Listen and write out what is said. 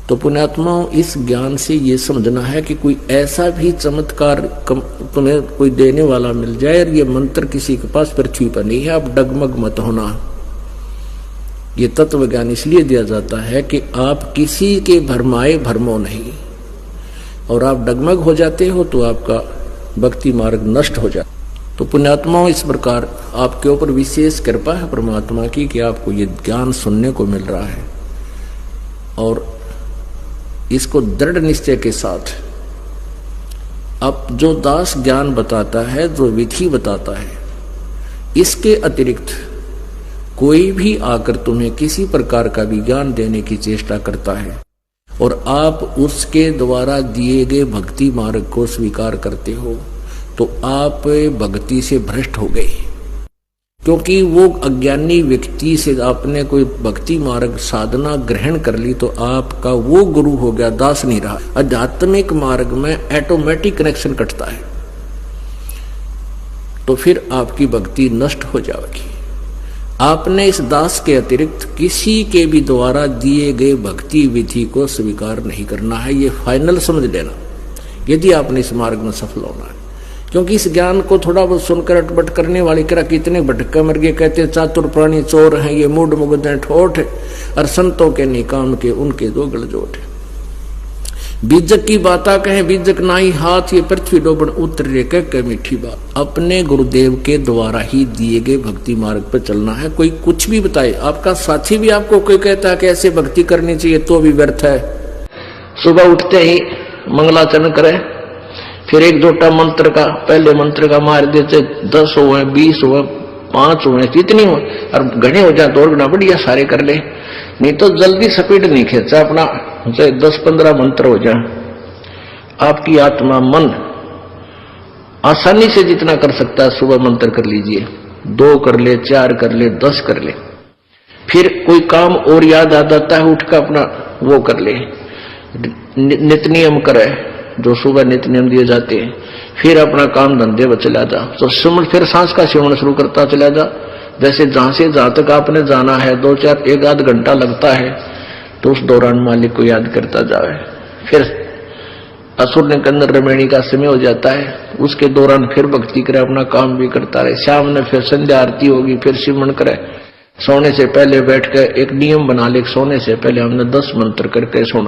तो पुण्यात्माओं, इस ज्ञान से ये समझना है कि कोई ऐसा भी चमत्कार तुम्हें कोई देने वाला मिल जाए और ये मंत्र किसी के पास पृथ्वी पर नहीं है, आप डगमग मत होना। ये तत्व ज्ञान इसलिए दिया जाता है कि आप किसी के भरमाए भरमो नहीं, और आप डगमग हो जाते हो तो आपका भक्ति मार्ग नष्ट हो जाता। तो पुण्यात्माओं, इस प्रकार आपके ऊपर विशेष कृपा है परमात्मा की कि आपको ये ज्ञान सुनने को मिल रहा है, और इसको दृढ़ निश्चय के साथ अब जो दास ज्ञान बताता है, जो विधि बताता है, इसके अतिरिक्त कोई भी आकर तुम्हें किसी प्रकार का भी ज्ञान देने की चेष्टा करता है और आप उसके द्वारा दिए गए भक्ति मार्ग को स्वीकार करते हो, तो आप भक्ति से भ्रष्ट हो गए। क्योंकि वो अज्ञानी व्यक्ति से आपने कोई भक्ति मार्ग साधना ग्रहण कर ली तो आपका वो गुरु हो गया, दास नहीं रहा। आध्यात्मिक मार्ग में ऑटोमेटिक कनेक्शन कटता है, तो फिर आपकी भक्ति नष्ट हो जाएगी। आपने इस दास के अतिरिक्त किसी के भी द्वारा दिए गए भक्ति विधि को स्वीकार नहीं करना है, ये फाइनल समझ लेना, यदि आपने इस मार्ग में सफल होना है। क्योंकि इस ज्ञान को थोड़ा बहुत सुनकर अटपट करने वाले करा कितने भटका मर गए, कहते चातुर प्राणी चोर हैं, ये मूड मुग्ध हैं ठोठ, और संतों के निकाम के उनके दो गलजोट है। बीजक की बाता कहे बीजक नाई हाथ, ये पृथ्वी डोबन उतरे कह मीठी बात। अपने गुरुदेव के द्वारा ही दिए गए भक्ति मार्ग पर चलना है। कोई कुछ भी बताए, आपका साथी भी आपको कोई कहता है कि ऐसे भक्ति करनी चाहिए, तो भी व्यर्थ है। सुबह उठते ही मंगलाचरण करे, फिर एक जोटा मंत्र का, पहले मंत्र का मार देते, 10 हुए 20 हुए 5 हुए जितनी हो, और घने हो जाए तो और घना बढ़िया सारे कर ले, नहीं तो जल्दी स्पीड नहीं खींचा अपना, 10-15 मंत्र हो जाए। आपकी आत्मा मन आसानी से जितना कर सकता है सुबह मंत्र कर लीजिए, 2 कर ले, 4 कर ले, 10 कर ले। फिर कोई काम और याद आ जाता है, उठ कर अपना वो कर ले, नित नियम करे जो सुबह नित्य नियम दिए जाते हैं। फिर अपना काम धंधे में चला जा, तो फिर सांस का सेवन शुरू करता चला जा। जैसे जहां से जहां तक आपने जाना है 2-4 1-आध घंटा लगता है, तो उस दौरान मालिक को याद करता जाए। फिर असुर ने कंदर रमणी का समय हो जाता है, उसके दौरान फिर भक्ति करे, अपना काम भी करता रहे। शाम में फिर संध्या आरती होगी, फिर सिमरन करे। सोने से पहले बैठ कर एक नियम बना ले, सोने से पहले हमने 10 मंत्र करके सोना।